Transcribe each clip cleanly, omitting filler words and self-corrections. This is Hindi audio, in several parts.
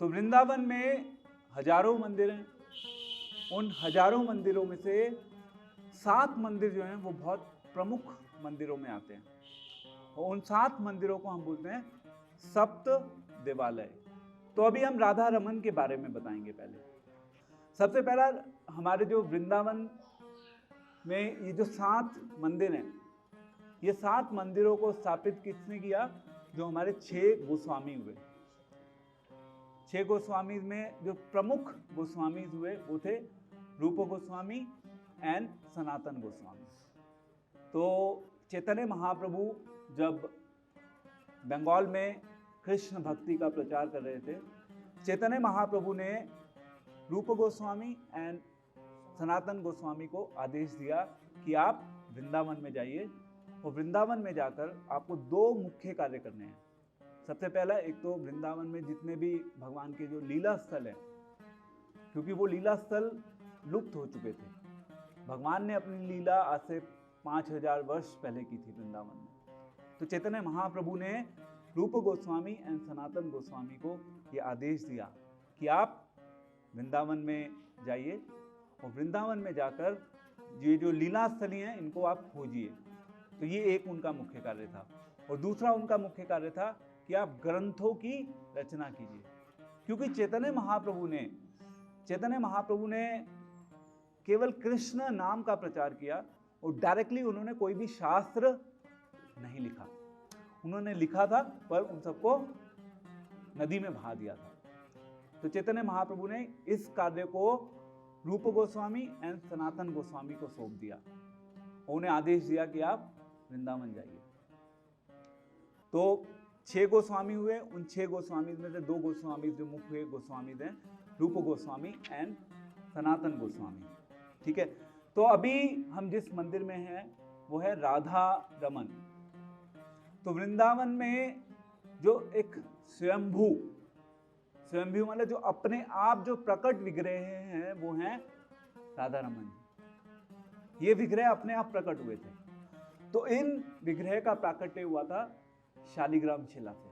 तो वृंदावन में हजारों मंदिर हैं। उन हजारों मंदिरों में से 7 मंदिर जो हैं वो बहुत प्रमुख मंदिरों में आते हैं और उन 7 मंदिरों को हम बोलते हैं सप्त देवालय। तो अभी हम राधा रमन के बारे में बताएंगे। पहले सबसे पहला हमारे जो वृंदावन में ये जो 7 मंदिर हैं, ये 7 मंदिरों को स्थापित किसने किया? जो हमारे 6 गोस्वामी हुए। 6 गोस्वामी में जो प्रमुख गोस्वामी हुए वो थे रूप गोस्वामी एंड सनातन गोस्वामी। तो चैतन्य महाप्रभु जब बंगाल में कृष्ण भक्ति का प्रचार कर रहे थे, चैतन्य महाप्रभु ने रूप गोस्वामी एंड सनातन गोस्वामी को आदेश दिया कि आप वृंदावन में जाइए और वृंदावन में जाकर आपको 2 मुख्य कार्य करने हैं। सबसे पहला, एक तो वृंदावन में जितने भी भगवान के जो लीला स्थल हैं, क्योंकि वो लीला स्थल लुप्त हो चुके थे। भगवान ने अपनी लीला आज से 5000 वर्ष पहले की थी वृंदावन में। तो चैतन्य महाप्रभु ने रूप गोस्वामी एंड सनातन गोस्वामी को ये आदेश दिया कि आप वृंदावन में जाइए और वृंदावन में जाकर ये जो लीला स्थली हैं इनको आप खोजिए। तो ये एक उनका मुख्य कार्य था। और दूसरा उनका मुख्य कार्य था कि आप ग्रंथों की रचना कीजिए, क्योंकि चैतन्य महाप्रभु ने केवल कृष्ण नाम का प्रचार किया और डायरेक्टली उन्होंने कोई भी शास्त्र नहीं लिखा। उन्होंने लिखा था पर उन सबको नदी में बहा दिया था। तो चैतन्य महाप्रभु ने इस कार्य को रूप गोस्वामी एंड सनातन गोस्वामी को सौंप दिया और उन्हें आदेश दिया कि आप वृंदावन जाइए। तो 6 गोस्वामी हुए। उन 6 गोस्वामी में से 2 गोस्वामी जो मुख्य गोस्वामी थे, रूप गोस्वामी एंड सनातन गोस्वामी। ठीक है। तो अभी हम जिस मंदिर में हैं वो है राधा रमन। तो वृंदावन में जो एक स्वयंभू मतलब जो अपने आप जो प्रकट विग्रह हैं वो हैं राधा रमन। ये विग्रह अपने आप प्रकट हुए थे। तो इन विग्रह का प्राकट्य हुआ था शालिग्राम शिला से।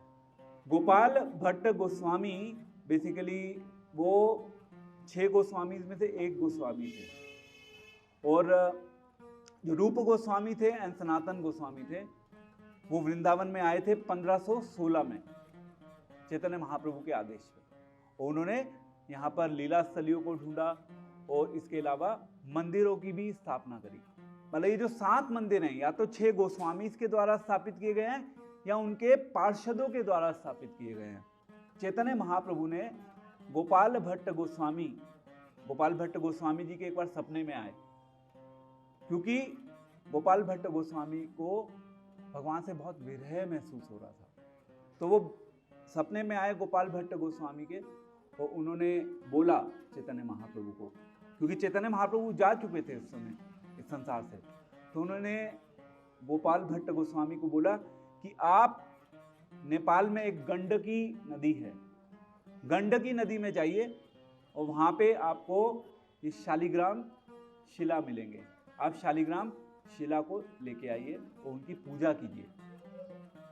गोपाल भट्ट गोस्वामी बेसिकली वो 6 गोस्वामी में से एक गोस्वामी थे और जो रूप गोस्वामी थे एंड सनातन गोस्वामी थे वो वृंदावन में आए थे 1516 में चैतन्य महाप्रभु के आदेश पे। और उन्होंने यहाँ पर लीला स्थलियों को ढूंढा और इसके अलावा मंदिरों की भी स्थापना करी। मतलब ये जो 7 मंदिर हैं या तो 6 गोस्वामी के द्वारा स्थापित किए गए हैं या उनके पार्षदों के द्वारा स्थापित किए गए हैं। चैतन्य महाप्रभु ने गोपाल भट्ट गोस्वामी जी के एक बार सपने में आए, क्योंकि गोपाल भट्ट गोस्वामी को भगवान से बहुत विरह महसूस हो रहा था। तो वो सपने में आए गोपाल भट्ट गोस्वामी के और उन्होंने बोला चैतन्य महाप्रभु को, क्योंकि चैतन्य महाप्रभु जा चुके थे उस समय इस संसार से। तो उन्होंने गोपाल भट्ट गोस्वामी को बोला कि आप नेपाल में एक गंडकी नदी है, गंडकी नदी में जाइए और वहाँ पे आपको ये शालिग्राम शिला मिलेंगे। आप शालिग्राम शिला को लेके आइए और उनकी पूजा कीजिए,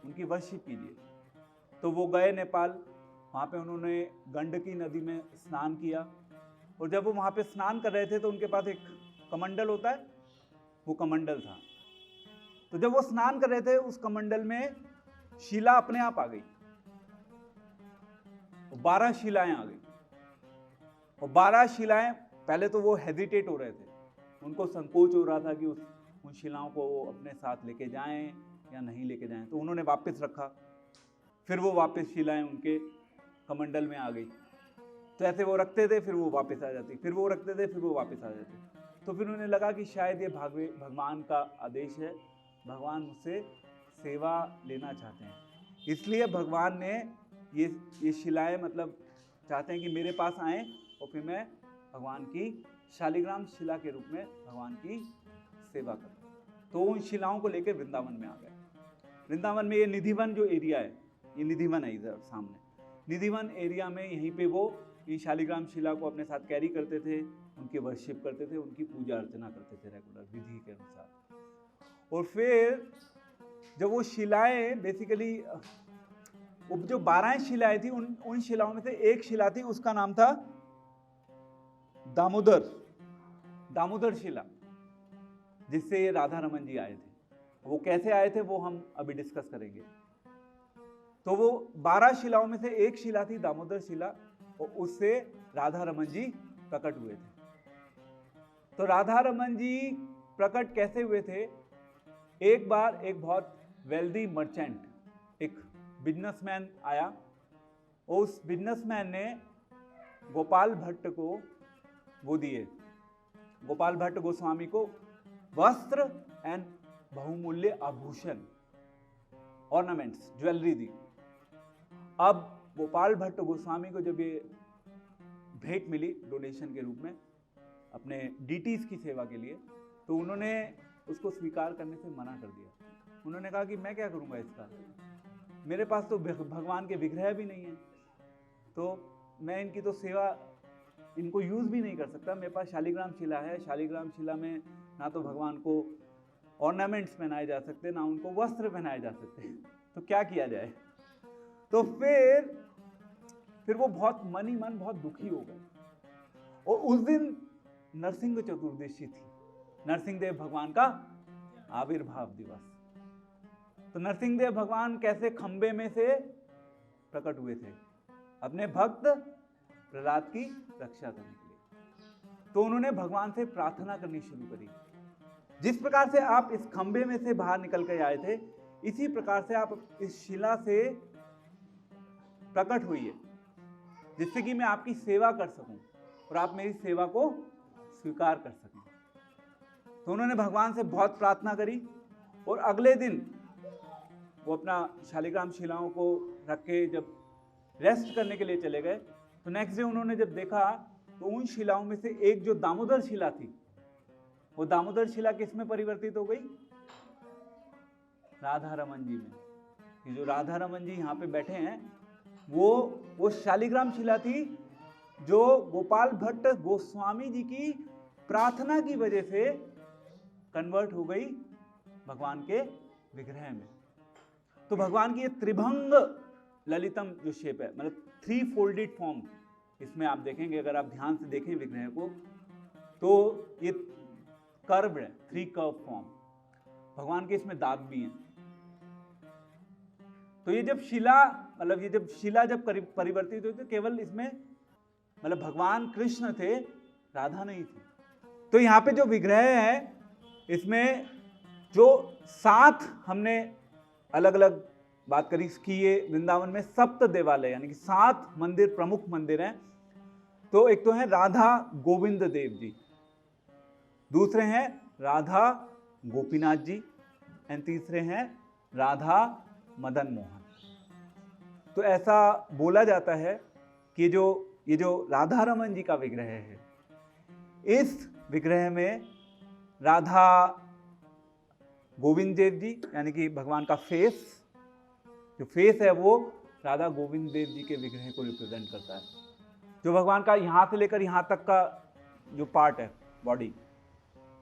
उनकी वर्शिप कीजिए। तो वो गए नेपाल, वहाँ पे उन्होंने गंडकी नदी में स्नान किया और जब वो वहाँ पे स्नान कर रहे थे तो उनके पास एक कमंडल होता है, वो कमंडल था। तो जब वो स्नान कर रहे थे उस कमंडल में शिला अपने आप आ गई, 12 शिलाएं आ गई। और 12 शिलाएं, पहले तो वो हेजिटेट हो रहे थे, उनको संकोच हो रहा था कि उन शिलाओं को वो अपने साथ लेके जाएं या नहीं लेके जाएं। तो उन्होंने वापस रखा, फिर वो वापस शिलाएं उनके कमंडल में आ गई। तो ऐसे वो रखते थे, फिर वो वापस आ जाती, फिर वो रखते थे, फिर वो वापस आ जाते। तो फिर उन्हें लगा कि शायद ये भगवान का आदेश है, भगवान मुझसे सेवा लेना चाहते हैं, इसलिए भगवान ने ये शिलाएं मतलब चाहते हैं कि मेरे पास आएँ और फिर मैं भगवान की शालिग्राम शिला के रूप में भगवान की सेवा करूं। तो उन शिलाओं को लेकर वृंदावन में आ गए। वृंदावन में ये निधिवन जो एरिया है, ये निधिवन है इधर सामने, निधिवन एरिया में यहीं पे वो ये शालिग्राम शिला को अपने साथ कैरी करते थे, उनकी वर्शिप करते थे, उनकी पूजा अर्चना करते थे रेगुलर विधि के अनुसार। और फिर जब वो शिलाएं बेसिकली वो जो 12 शिलाएं थी उन शिलाओं में से एक शिला थी, उसका नाम था दामोदर शिला, जिससे ये राधा रमन जी आए थे। वो कैसे आए थे वो हम अभी डिस्कस करेंगे। तो वो 12 शिलाओं में से एक शिला थी दामोदर शिला, और उससे राधा रमन जी प्रकट हुए थे। तो राधा रमन जी प्रकट कैसे हुए थे? एक बार एक बहुत वेल्दी मर्चेंट, एक बिजनेसमैन आया, और उस बिजनेसमैन ने गोपाल भट्ट को वो दिए, गोपाल भट्ट गोस्वामी को वस्त्र एंड बहुमूल्य आभूषण, ऑर्नामेंट्स, ज्वेलरी दी। अब गोपाल भट्ट गोस्वामी को जब ये भेंट मिली डोनेशन के रूप में अपने डीटीज की सेवा के लिए, तो उन्होंने उसको स्वीकार करने से मना कर दिया। उन्होंने कहा कि मैं क्या करूंगा इसका, मेरे पास तो भगवान के विग्रह भी नहीं है, तो मैं इनकी तो सेवा, इनको यूज भी नहीं कर सकता। मेरे पास शालिग्राम शिला है, शालिग्राम शिला में ना तो भगवान को ऑर्नामेंट्स पहनाए जा सकते, ना उनको वस्त्र पहनाए जा सकते, तो क्या किया जाए। तो फिर वो बहुत मन ही मन बहुत दुखी हो गए। और उस दिन नरसिंह चतुर्दशी थी, नरसिंह देव भगवान का आविर्भाव दिवस। तो नरसिंह देव भगवान कैसे खंबे में से प्रकट हुए थे अपने भक्त प्रहलाद की रक्षा करने के लिए। तो उन्होंने भगवान से प्रार्थना करनी शुरू करी। जिस प्रकार से आप इस खंबे में से बाहर निकल कर आए थे, इसी प्रकार से आप इस शिला से प्रकट हुई, जिससे कि मैं आपकी सेवा कर सकूं और आप मेरी सेवा को स्वीकार कर सकें। तो उन्होंने भगवान से बहुत प्रार्थना करी, और अगले दिन वो अपना शालिग्राम शिलाओं को रख के जब रेस्ट करने के लिए चले गए, तो नेक्स्ट डे उन्होंने जब देखा तो उन शिलाओं में से एक जो दामोदर शिला थी, वो दामोदर शिला किस में परिवर्तित हो गई? राधा रमन जी में। ये जो राधा रमन जी यहाँ पे बैठे हैं, वो शालिग्राम शिला थी जो गोपाल भट्ट गोस्वामी जी की प्रार्थना की वजह से कन्वर्ट हो गई भगवान के विग्रह में। तो भगवान की ये त्रिभंग ललितम जो शेप है, मतलब 3 फोल्डेड फॉर्म, इसमें आप देखेंगे, अगर आप ध्यान से देखें विग्रह को, तो ये कर्व है, 3 कर्व फॉर्म। भगवान के इसमें दांत भी हैं। तो ये जब शिला जब परिवर्तित हुई, तो केवल इसमें मतलब भगवान कृष्ण थे, राधा नहीं थी। तो यहाँ पे जो विग्रह है, इसमें जो 7 हमने अलग अलग बात करी कि ये वृंदावन में सप्त देवालय, यानी कि 7 मंदिर, प्रमुख मंदिर हैं। तो एक तो है राधा गोविंद देव जी, दूसरे हैं राधा गोपीनाथ जी, एंड तीसरे हैं राधा मदन मोहन। तो ऐसा बोला जाता है कि ये जो राधा रमन जी का विग्रह है, इस विग्रह में राधा गोविंद देव जी, यानी कि भगवान का फेस, जो फेस है वो राधा गोविंद देव जी के विग्रह को रिप्रेजेंट करता है। जो भगवान का यहाँ से लेकर यहाँ तक का जो पार्ट है, बॉडी,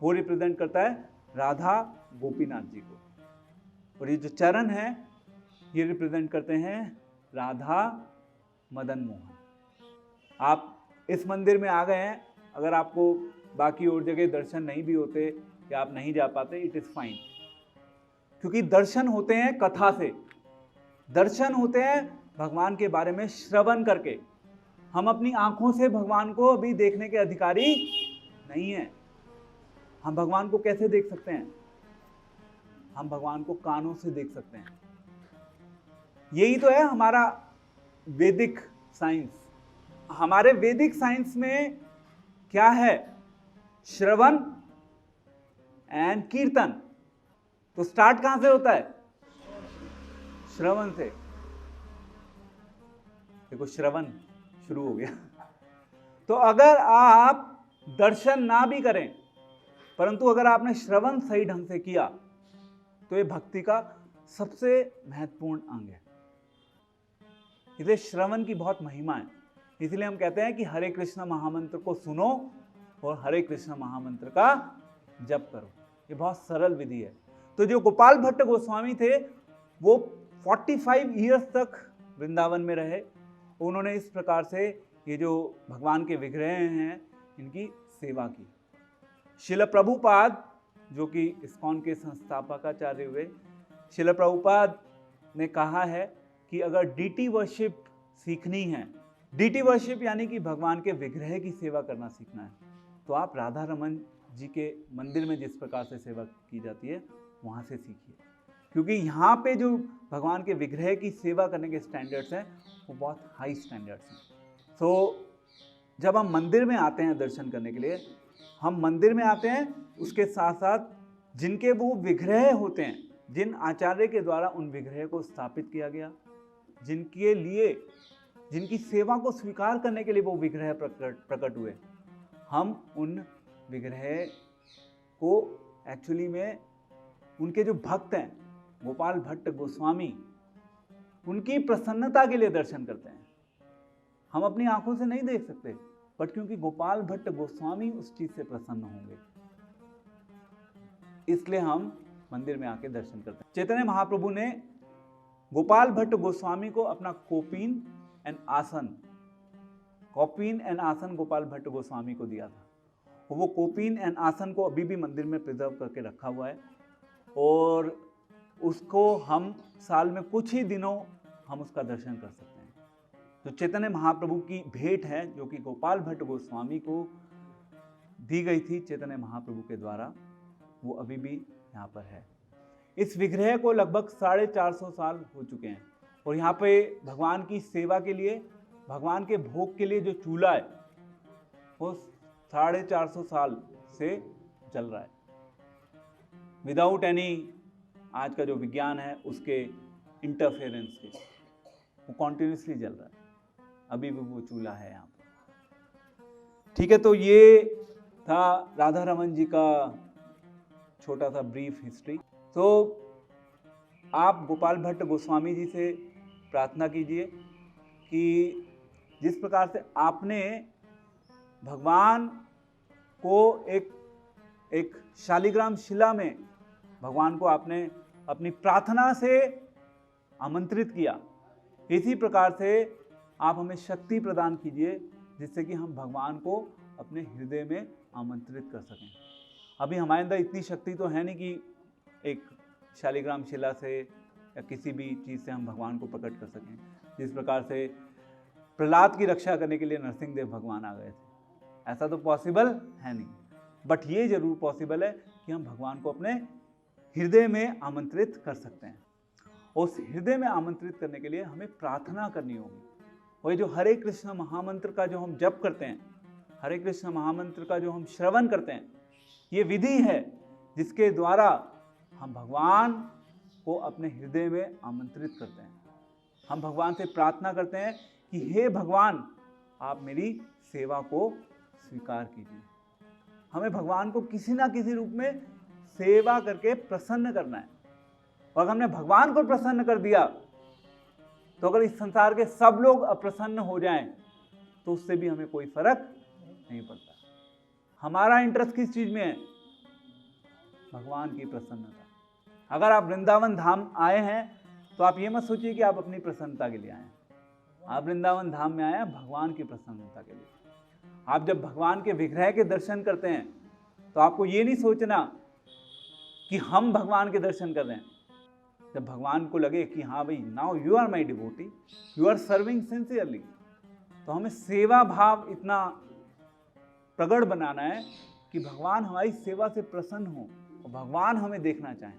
वो रिप्रेजेंट करता है राधा गोपीनाथ जी को। और ये जो चरण है, ये रिप्रेजेंट करते हैं राधा मदन मोहन। आप इस मंदिर में आ गए हैं, अगर आपको बाकी और जगह दर्शन नहीं भी होते या आप नहीं जा पाते, इट इज फाइन, क्योंकि दर्शन होते हैं कथा से, दर्शन होते हैं भगवान के बारे में श्रवण करके। हम अपनी आंखों से भगवान को अभी देखने के अधिकारी नहीं हैं। हम भगवान को कैसे देख सकते हैं? हम भगवान को कानों से देख सकते हैं। यही तो है हमारा वैदिक साइंस। हमारे वैदिक साइंस में क्या है? श्रवण एंड कीर्तन। तो स्टार्ट कहां से होता है? श्रवण से। देखो, श्रवण शुरू हो गया। तो अगर आप दर्शन ना भी करें, परंतु अगर आपने श्रवण सही ढंग से किया, तो ये भक्ति का सबसे महत्वपूर्ण अंग है। इसलिए श्रवण की बहुत महिमा है। इसलिए हम कहते हैं कि हरे कृष्ण महामंत्र को सुनो और हरे कृष्ण महामंत्र का जप करो। ये बहुत सरल विधि है। तो जो गोपाल भट्ट गोस्वामी थे, वो 45 ईयर्स तक वृंदावन में रहे, उन्होंने इस प्रकार से ये जो भगवान के विग्रह हैं इनकी सेवा की। शिल प्रभुपाद जो कि इस्कॉन के संस्थापकाचार्य हुए, शिल प्रभुपाद ने कहा है कि अगर डीटी वर्शिप सीखनी है, डीटी वर्शिप यानी कि भगवान के विग्रह की सेवा करना सीखना है, तो आप राधा रमन जी के मंदिर में जिस प्रकार से सेवा की जाती है वहाँ से सीखिए, क्योंकि यहाँ पे जो भगवान के विग्रह की सेवा करने के स्टैंडर्ड्स हैं वो बहुत हाई स्टैंडर्ड्स हैं। सो जब हम मंदिर में आते हैं दर्शन करने के लिए, हम मंदिर में आते हैं, उसके साथ साथ जिनके वो विग्रह होते हैं, जिन आचार्य के द्वारा उन विग्रह को स्थापित किया गया, जिनके लिए, जिनकी सेवा को स्वीकार करने के लिए वो विग्रह प्रकट हुए, हम उन विग्रह को एक्चुअली में उनके जो भक्त हैं गोपाल भट्ट गोस्वामी, उनकी प्रसन्नता के लिए दर्शन करते हैं। हम अपनी आंखों से नहीं देख सकते, बट क्योंकि गोपाल भट्ट गोस्वामी उस चीज से प्रसन्न होंगे, इसलिए हम मंदिर में आके दर्शन करते हैं। चैतन्य महाप्रभु ने गोपाल भट्ट गोस्वामी को अपना कौपीन एंड आसन गोपाल भट्ट गोस्वामी को दिया था। वो कौपीन एंड आसन को अभी भी मंदिर में प्रिजर्व करके रखा हुआ है, और उसको हम साल में कुछ ही दिनों हम उसका दर्शन कर सकते हैं। तो चैतन्य महाप्रभु की भेंट है जो कि गोपाल भट्ट गोस्वामी को दी गई थी चैतन्य महाप्रभु के द्वारा, वो अभी भी यहाँ पर है। इस विग्रह को लगभग 450 साल हो चुके हैं, और यहाँ पे भगवान की सेवा के लिए, भगवान के भोग के लिए जो चूल्हा है वो 450 साल से चल रहा है, विदाउट एनी आज का जो विज्ञान है उसके इंटरफेरेंस के, वो कॉन्टिन्यूसली चल रहा है, अभी भी वो चूल्हा है यहाँ पर। ठीक है, तो ये था राधा रमन जी का छोटा सा ब्रीफ हिस्ट्री। तो आप गोपाल भट्ट गोस्वामी जी से प्रार्थना कीजिए कि जिस प्रकार से आपने भगवान को एक शालिग्राम शिला में भगवान को आपने अपनी प्रार्थना से आमंत्रित किया, इसी प्रकार से आप हमें शक्ति प्रदान कीजिए जिससे कि हम भगवान को अपने हृदय में आमंत्रित कर सकें। अभी हमारे अंदर इतनी शक्ति तो है नहीं कि एक शालिग्राम शिला से या किसी भी चीज़ से हम भगवान को प्रकट कर सकें। जिस प्रकार से प्रहलाद की रक्षा करने के लिए नरसिंह देव भगवान आ गए थे, ऐसा तो पॉसिबल है नहीं, बट ये जरूर पॉसिबल है कि हम भगवान को अपने हृदय में आमंत्रित कर सकते हैं। उस हृदय में आमंत्रित करने के लिए हमें प्रार्थना करनी होगी। और जो हरे कृष्ण महामंत्र का जो हम जप करते हैं, हरे कृष्ण महामंत्र का जो हम श्रवण करते हैं, ये विधि है जिसके द्वारा हम भगवान को अपने हृदय में आमंत्रित करते हैं। हम भगवान से प्रार्थना करते हैं कि हे भगवान, आप मेरी सेवा को स्वीकार कीजिए। हमें भगवान को किसी ना किसी रूप में सेवा करके प्रसन्न करना है, और अगर हमने भगवान को प्रसन्न कर दिया तो अगर इस संसार के सब लोग अप्रसन्न हो जाएं तो उससे भी हमें कोई फर्क नहीं पड़ता। हमारा इंटरेस्ट किस चीज में है? भगवान की प्रसन्नता। अगर आप वृंदावन धाम आए हैं तो आप ये मत सोचिए कि आप अपनी प्रसन्नता के लिए आए हैं। आप वृंदावन धाम में आए हैं भगवान की प्रसन्नता के लिए। आप जब भगवान के विग्रह के दर्शन करते हैं तो आपको ये नहीं सोचना कि हम भगवान के दर्शन कर रहे हैं। जब भगवान को लगे कि हाँ भाई, now you are my devotee, you are serving sincerely, तो हमें सेवा भाव इतना प्रगढ़ बनाना है कि भगवान हमारी सेवा से प्रसन्न हो और भगवान हमें देखना चाहें।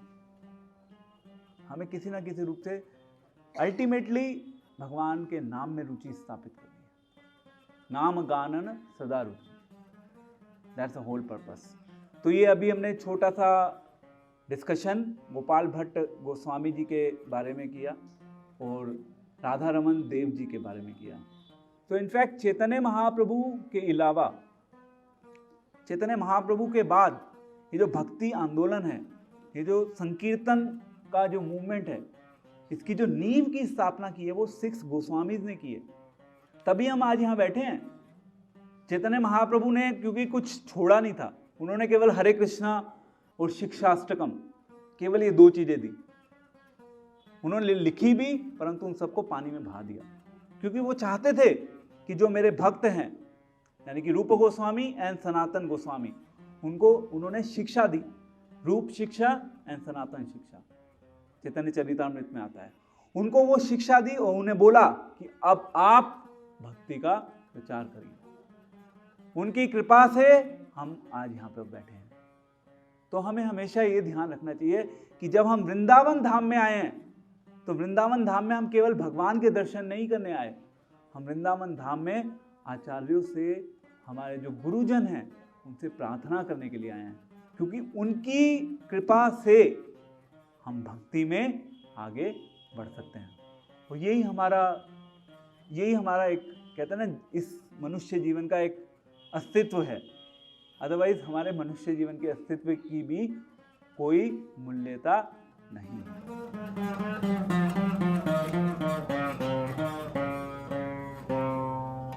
हमें किसी ना किसी रूप से अल्टीमेटली भगवान के नाम में रुचि स्थापित करनी है। नाम गानन सदा रुचि, दैट्स अ होल पर्पस। तो ये अभी हमने छोटा सा डिस्कशन गोपाल भट्ट गोस्वामी जी के बारे में किया और राधा रमन देव जी के बारे में किया। तो इनफैक्ट चैतन्य महाप्रभु के अलावा, चैतन्य महाप्रभु के बाद ये जो भक्ति आंदोलन है, ये जो संकीर्तन का जो मूवमेंट है, इसकी जो नींव की स्थापना की है वो 6 गोस्वामीज ने की है। तभी हम आज यहाँ बैठे हैं। चैतन्य महाप्रभु ने क्योंकि कुछ छोड़ा नहीं था, उन्होंने केवल हरे कृष्णा और शिक्षाष्टकम, केवल ये 2 चीजें दी। उन्होंने लिखी भी, परंतु उन सबको पानी में बहा दिया, क्योंकि वो चाहते थे कि जो मेरे भक्त हैं, यानी कि रूप गोस्वामी एंड सनातन गोस्वामी, उनको उन्होंने शिक्षा दी, रूप शिक्षा एंड सनातन शिक्षा, चैतन्य चरितामृत में आता है। उनको वो शिक्षा दी और उन्हें बोला कि अब आप भक्ति का प्रचार करिए। उनकी कृपा से हम आज यहाँ पर बैठे हैं। तो हमें हमेशा ये ध्यान रखना चाहिए कि जब हम वृंदावन धाम में आए हैं, तो वृंदावन धाम में हम केवल भगवान के दर्शन नहीं करने आए, हम वृंदावन धाम में आचार्यों से, हमारे जो गुरुजन हैं, उनसे प्रार्थना करने के लिए आए हैं, क्योंकि उनकी कृपा से हम भक्ति में आगे बढ़ सकते हैं। और यही हमारा एक, कहते हैं ना, इस मनुष्य जीवन का एक अस्तित्व है। अदरवाइज हमारे मनुष्य जीवन के अस्तित्व की भी कोई मूल्यता नहीं है।